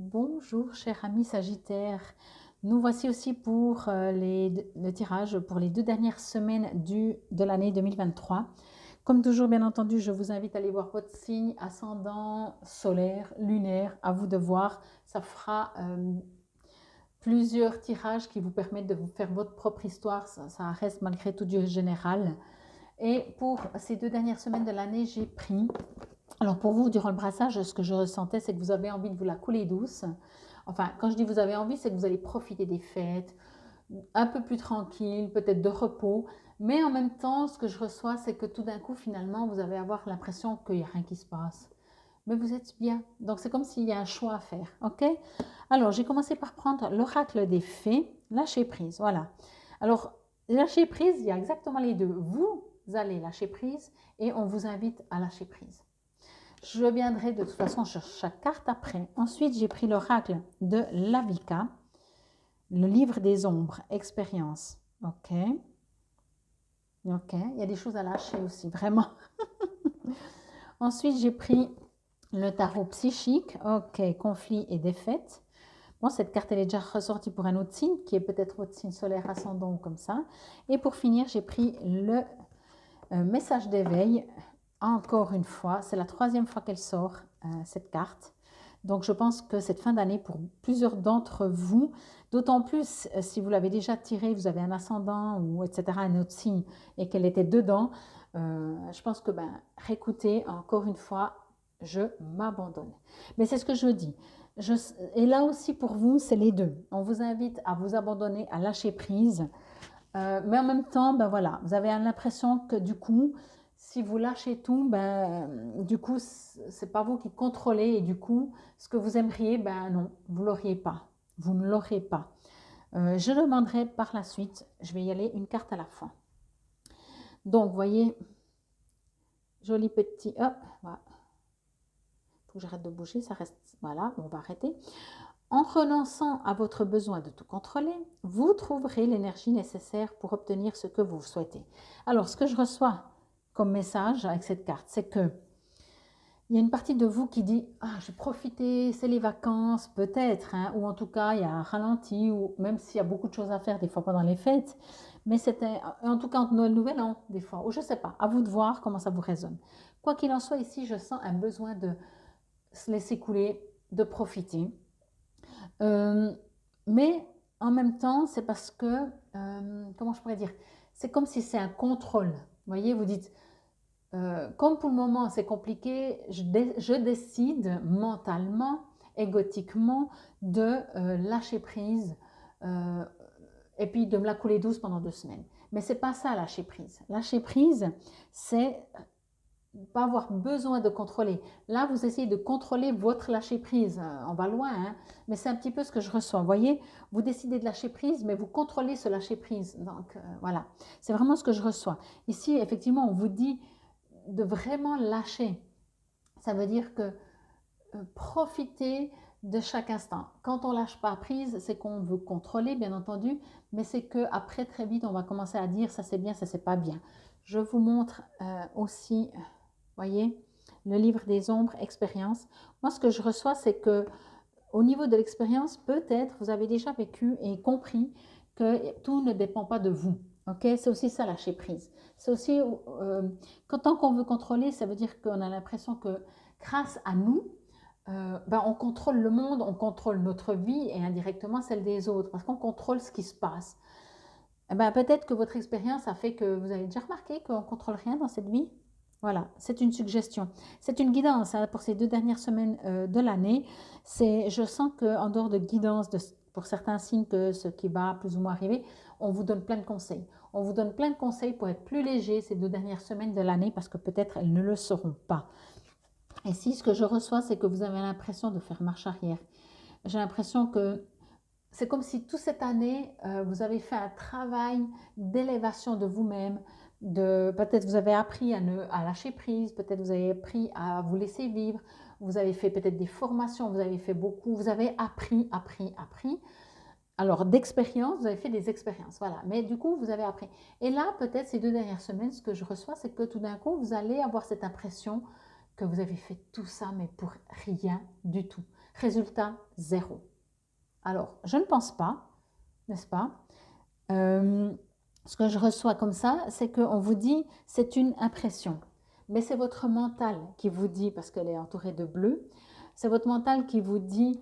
Bonjour, cher ami Sagittaire. Nous voici aussi pour le tirage pour les 2 dernières semaines de l'année 2023. Comme toujours, bien entendu, je vous invite à aller voir votre signe ascendant, solaire, lunaire. À vous de voir. Ça fera plusieurs tirages qui vous permettent de vous faire votre propre histoire. Ça reste malgré tout du général. Et pour ces 2 dernières semaines de l'année, j'ai pris. Alors pour vous, durant le brassage, ce que je ressentais, c'est que vous avez envie de vous la couler douce. Enfin, quand je dis vous avez envie, c'est que vous allez profiter des fêtes, un peu plus tranquille, peut-être de repos. Mais en même temps, ce que je reçois, c'est que tout d'un coup, finalement, vous allez avoir l'impression qu'il n'y a rien qui se passe. Mais vous êtes bien. Donc, c'est comme s'il y a un choix à faire. OK? Alors, j'ai commencé par prendre l'oracle des fées, lâcher prise. Voilà. Alors, lâcher prise, il y a exactement les deux. Vous allez lâcher prise et on vous invite à lâcher prise. Je viendrai de toute façon sur chaque carte après. Ensuite, j'ai pris l'oracle de Lavika, le livre des ombres, expérience. Ok. Ok. Il y a des choses à lâcher aussi, vraiment. Ensuite, j'ai pris le tarot psychique. Ok. Conflit et défaite. Bon, cette carte, elle est déjà ressortie pour un autre signe, qui est peut-être votre signe solaire ascendant ou comme ça. Et pour finir, j'ai pris le message d'éveil. Encore une fois, c'est la 3e fois qu'elle sort, cette carte. Donc, je pense que cette fin d'année, pour plusieurs d'entre vous, d'autant plus si vous l'avez déjà tirée, vous avez un ascendant ou etc., un autre signe, et qu'elle était dedans, je pense que, réécoutez, encore une fois, je m'abandonne. Mais c'est ce que je dis. Et là aussi, pour vous, c'est les deux. On vous invite à vous abandonner, à lâcher prise. Mais en même temps, voilà, vous avez l'impression que du coup, si vous lâchez tout, du coup, c'est pas vous qui contrôlez et du coup, ce que vous aimeriez, non, vous l'auriez pas. Vous ne l'aurez pas. Je demanderai par la suite, je vais y aller une carte à la fois. Donc, vous voyez, joli petit, hop, voilà. Faut que j'arrête de bouger, ça reste, voilà, on va arrêter. En renonçant à votre besoin de tout contrôler, vous trouverez l'énergie nécessaire pour obtenir ce que vous souhaitez. Alors, ce que je reçois comme message avec cette carte, c'est que il y a une partie de vous qui dit « Ah, je vais profiter, c'est les vacances, peut-être, hein, ou en tout cas, il y a un ralenti, ou même s'il y a beaucoup de choses à faire, des fois pendant les fêtes, mais c'était, en tout cas, entre Noël et Nouvel An, des fois, ou je ne sais pas, à vous de voir comment ça vous résonne. Quoi qu'il en soit, ici, je sens un besoin de se laisser couler, de profiter. Euh, mais en même temps, c'est parce que, comment je pourrais dire, c'est comme si c'est un contrôle. Vous voyez, vous dites, comme pour le moment c'est compliqué, je décide mentalement, égotiquement, de lâcher prise euh, et puis de me la couler douce pendant 2 semaines. Mais c'est pas ça lâcher prise. Lâcher prise, c'est pas avoir besoin de contrôler. Là, vous essayez de contrôler votre lâcher prise. On va loin, hein, mais c'est un petit peu ce que je ressens. Vous voyez, vous décidez de lâcher prise, mais vous contrôlez ce lâcher prise. Donc, voilà, c'est vraiment ce que je reçois. Ici, effectivement, on vous dit de vraiment lâcher. Ça veut dire que profiter de chaque instant. Quand on lâche pas prise, c'est qu'on veut contrôler, bien entendu, mais c'est que après très vite, on va commencer à dire ça c'est bien, ça c'est pas bien. Je vous montre aussi, voyez, le livre des ombres, expérience. Moi, ce que je reçois, c'est que au niveau de l'expérience, peut-être vous avez déjà vécu et compris que tout ne dépend pas de vous. Ok, c'est aussi ça lâcher prise. C'est aussi tant qu'on veut contrôler, ça veut dire qu'on a l'impression que grâce à nous, on contrôle le monde, on contrôle notre vie et indirectement celle des autres parce qu'on contrôle ce qui se passe. Peut-être que votre expérience a fait que vous avez déjà remarqué qu'on ne contrôle rien dans cette vie. Voilà, c'est une suggestion. C'est une guidance hein, pour ces 2 dernières semaines de l'année. Je sens qu'en dehors de guidance pour certains signes que ce qui va plus ou moins arriver, on vous donne plein de conseils. On vous donne plein de conseils pour être plus léger ces 2 dernières semaines de l'année parce que peut-être elles ne le seront pas. Et si ce que je reçois, c'est que vous avez l'impression de faire marche arrière. J'ai l'impression que c'est comme si toute cette année, vous avez fait un travail d'élévation de vous-même, peut-être vous avez appris à lâcher prise, peut-être vous avez appris à vous laisser vivre, vous avez fait peut-être des formations, vous avez fait beaucoup, vous avez appris. Alors d'expérience, vous avez fait des expériences, voilà. Mais du coup, vous avez appris. Et là, peut-être ces 2 dernières semaines, ce que je reçois, c'est que tout d'un coup, vous allez avoir cette impression que vous avez fait tout ça, mais pour rien du tout. Résultat, zéro. Alors, je ne pense pas, n'est-ce pas? Ce que je reçois comme ça, c'est qu'on vous dit, c'est une impression. Mais c'est votre mental qui vous dit, parce qu'elle est entourée de bleu, c'est votre mental qui vous dit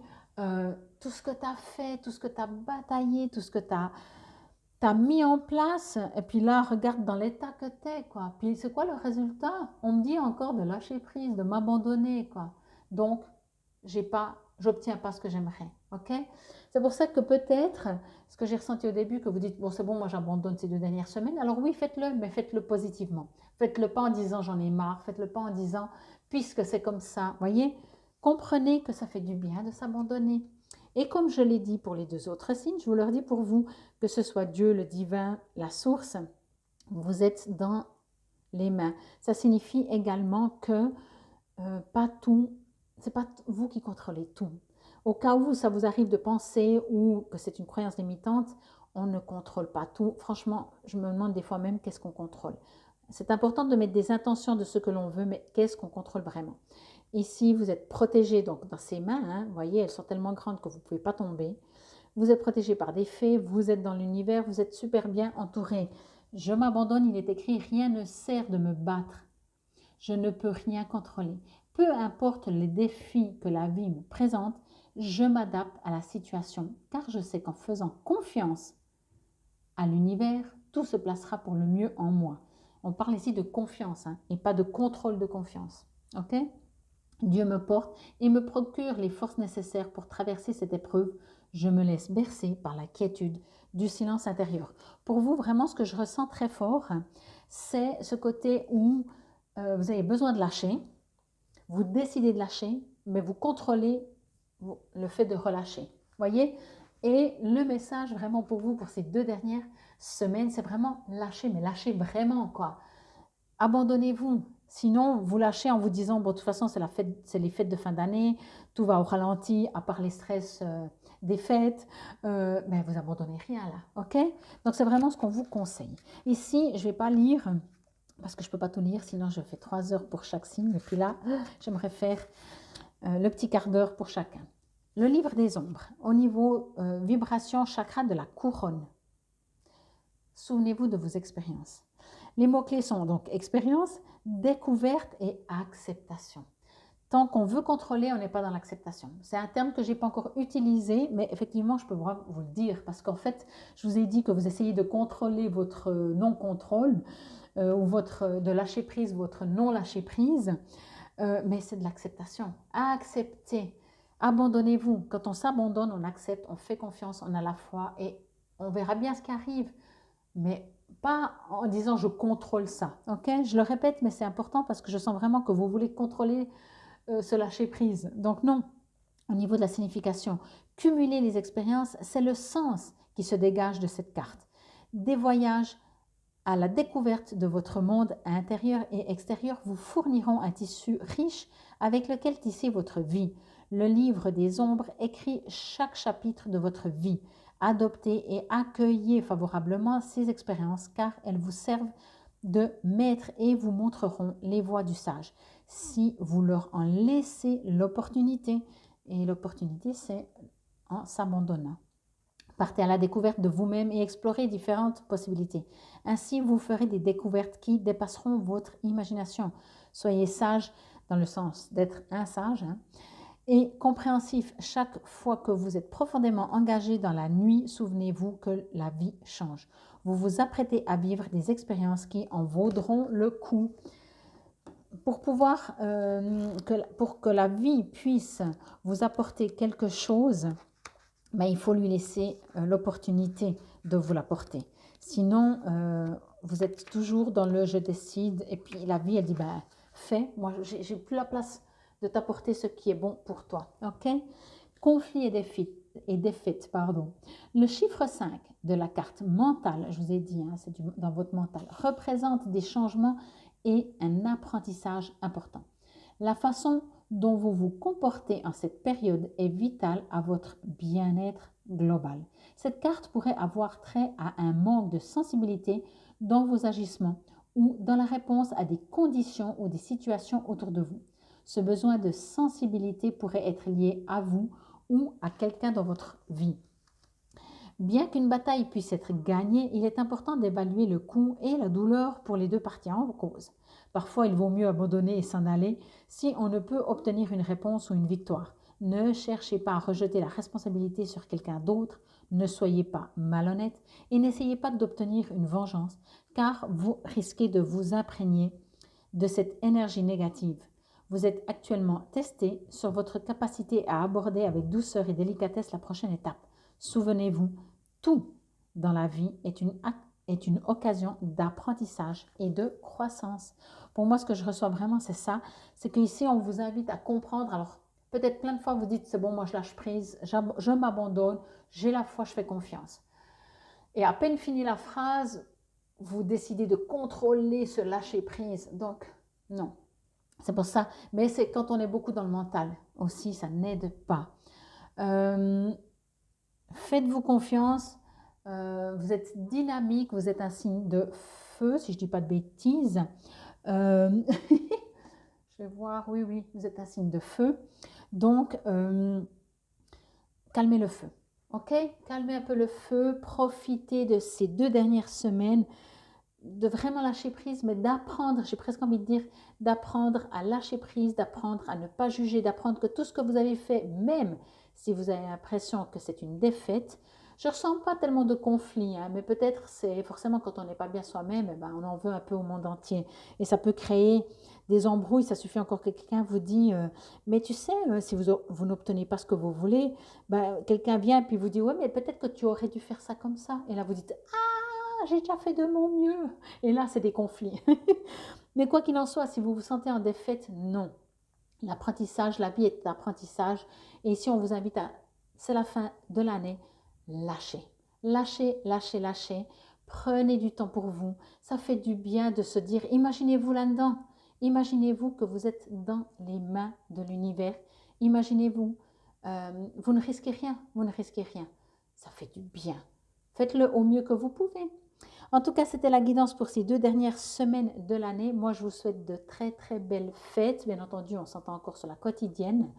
tout ce que tu as fait, tout ce que tu as bataillé, tout ce que tu as mis en place. Et puis là, regarde dans l'état que tu es, quoi. Puis c'est quoi le résultat? On me dit encore de lâcher prise, de m'abandonner, quoi. Donc, j'obtiens pas ce que j'aimerais, ok? C'est pour ça que peut-être, ce que j'ai ressenti au début, que vous dites, bon c'est bon, moi j'abandonne ces 2 dernières semaines, alors oui, faites-le, mais faites-le positivement. Faites-le pas en disant j'en ai marre, faites-le pas en disant puisque c'est comme ça, voyez? Comprenez que ça fait du bien de s'abandonner. Et comme je l'ai dit pour les 2 autres signes, je vous leur dis pour vous, que ce soit Dieu, le divin, la source, vous êtes dans les mains. Ça signifie également que pas tout, c'est pas vous qui contrôlez tout. Au cas où ça vous arrive de penser ou que c'est une croyance limitante, on ne contrôle pas tout. Franchement, je me demande des fois même qu'est-ce qu'on contrôle. C'est important de mettre des intentions de ce que l'on veut, mais qu'est-ce qu'on contrôle vraiment? Ici, vous êtes protégé donc dans ses mains. Hein, vous voyez, elles sont tellement grandes que vous ne pouvez pas tomber. Vous êtes protégé par des fées, vous êtes dans l'univers, vous êtes super bien entouré. Je m'abandonne, il est écrit, rien ne sert de me battre. Je ne peux rien contrôler. Peu importe les défis que la vie me présente, je m'adapte à la situation car je sais qu'en faisant confiance à l'univers, tout se placera pour le mieux en moi. On parle ici de confiance hein, et pas de contrôle de confiance. Ok? Dieu me porte et me procure les forces nécessaires pour traverser cette épreuve. Je me laisse bercer par la quiétude du silence intérieur. Pour vous, vraiment, ce que je ressens très fort, c'est ce côté où vous avez besoin de lâcher, vous décidez de lâcher, mais vous contrôlez le fait de relâcher. Voyez? Et le message vraiment pour vous, pour ces 2 dernières semaines, c'est vraiment lâcher, mais lâcher vraiment, quoi. Abandonnez-vous. Sinon, vous lâchez en vous disant, bon, de toute façon, c'est les fêtes de fin d'année, tout va au ralenti, à part les stress des fêtes, mais vous abandonnez rien là, ok? Donc, c'est vraiment ce qu'on vous conseille. Ici, je ne vais pas lire, parce que je ne peux pas tout lire, sinon je fais 3 heures pour chaque signe. Et puis là, j'aimerais faire le petit quart d'heure pour chacun. Le livre des ombres, au niveau vibration chakra de la couronne. Souvenez-vous de vos expériences. Les mots-clés sont donc expérience, découverte et acceptation. Tant qu'on veut contrôler, on n'est pas dans l'acceptation. C'est un terme que je n'ai pas encore utilisé, mais effectivement, je peux vous le dire, parce qu'en fait, je vous ai dit que vous essayez de contrôler votre non-contrôle ou de lâcher prise, votre non-lâcher prise, mais c'est de l'acceptation. Acceptez, abandonnez-vous. Quand on s'abandonne, on accepte, on fait confiance, on a la foi et on verra bien ce qui arrive. Mais pas en disant je contrôle ça, ok? Je le répète, mais c'est important parce que je sens vraiment que vous voulez contrôler ce lâcher prise. Donc non, au niveau de la signification, cumuler les expériences, c'est le sens qui se dégage de cette carte. Des voyages à la découverte de votre monde intérieur et extérieur vous fourniront un tissu riche avec lequel tisser votre vie. Le livre des ombres écrit chaque chapitre de votre vie. Adoptez et accueillez favorablement ces expériences car elles vous servent de maître et vous montreront les voies du sage. Si vous leur en laissez l'opportunité, et l'opportunité c'est en s'abandonnant. Partez à la découverte de vous-même et explorez différentes possibilités. Ainsi, vous ferez des découvertes qui dépasseront votre imagination. Soyez sage dans le sens d'être un sage hein, et compréhensif. Chaque fois que vous êtes profondément engagé dans la nuit, souvenez-vous que la vie change. Vous vous apprêtez à vivre des expériences qui en vaudront le coup. Pour que la vie puisse vous apporter quelque chose, mais il faut lui laisser l'opportunité de vous l'apporter. Sinon, vous êtes toujours dans le je décide et puis la vie, elle dit ben, fais, moi j'ai plus la place de t'apporter ce qui est bon pour toi. Ok? Conflit et défaite, pardon. Le chiffre 5 de la carte mentale, je vous ai dit, hein, c'est dans votre mental, représente des changements et un apprentissage important. La façon dont vous vous comportez en cette période est vitale à votre bien-être global. Cette carte pourrait avoir trait à un manque de sensibilité dans vos agissements ou dans la réponse à des conditions ou des situations autour de vous. Ce besoin de sensibilité pourrait être lié à vous ou à quelqu'un dans votre vie. Bien qu'une bataille puisse être gagnée, il est important d'évaluer le coût et la douleur pour les deux parties en cause. Parfois, il vaut mieux abandonner et s'en aller si on ne peut obtenir une réponse ou une victoire. Ne cherchez pas à rejeter la responsabilité sur quelqu'un d'autre, ne soyez pas malhonnête et n'essayez pas d'obtenir une vengeance, car vous risquez de vous imprégner de cette énergie négative. Vous êtes actuellement testé sur votre capacité à aborder avec douceur et délicatesse la prochaine étape. Souvenez-vous, tout dans la vie est une occasion d'apprentissage et de croissance. Pour moi, ce que je reçois vraiment, c'est ça. C'est qu'ici, on vous invite à comprendre. Alors, peut-être plein de fois, vous dites, c'est bon, moi, je lâche prise, je m'abandonne, j'ai la foi, je fais confiance. Et à peine fini la phrase, vous décidez de contrôler ce lâcher prise. Donc, non. C'est pour ça. Mais c'est quand on est beaucoup dans le mental aussi, ça n'aide pas. Faites-vous confiance, vous êtes dynamique, vous êtes un signe de feu, si je ne dis pas de bêtises. Je vais voir, oui, vous êtes un signe de feu. Donc, calmez le feu, ok? Calmez un peu le feu, profitez de ces 2 dernières semaines, de vraiment lâcher prise, mais d'apprendre, j'ai presque envie de dire, d'apprendre à lâcher prise, d'apprendre à ne pas juger, d'apprendre que tout ce que vous avez fait, même si vous avez l'impression que c'est une défaite, je ne ressens pas tellement de conflit, hein, mais peut-être c'est forcément quand on n'est pas bien soi-même, on en veut un peu au monde entier. Et ça peut créer des embrouilles, ça suffit encore que quelqu'un vous dit mais tu sais, si vous n'obtenez pas ce que vous voulez, quelqu'un vient et puis vous dit ouais, mais peut-être que tu aurais dû faire ça comme ça. Et là vous dites j'ai déjà fait de mon mieux. Et là, c'est des conflits. Mais quoi qu'il en soit, si vous vous sentez en défaite, non. L'apprentissage, la vie est apprentissage. Et ici, on vous invite à, c'est la fin de l'année, lâchez. Lâchez, lâchez, lâchez. Prenez du temps pour vous. Ça fait du bien de se dire, imaginez-vous là-dedans. Imaginez-vous que vous êtes dans les mains de l'univers. Imaginez-vous, vous ne risquez rien, vous ne risquez rien. Ça fait du bien. Faites-le au mieux que vous pouvez. En tout cas, c'était la guidance pour ces 2 dernières semaines de l'année. Moi, je vous souhaite de très, très belles fêtes. Bien entendu, on s'entend encore sur la quotidienne,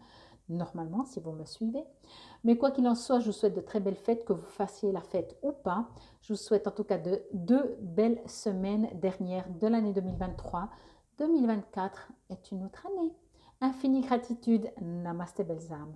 normalement, si vous me suivez. Mais quoi qu'il en soit, je vous souhaite de très belles fêtes, que vous fassiez la fête ou pas. Je vous souhaite en tout cas de 2 belles semaines dernières de l'année 2023. 2024 est une autre année. Infinie gratitude. Namaste, belles âmes.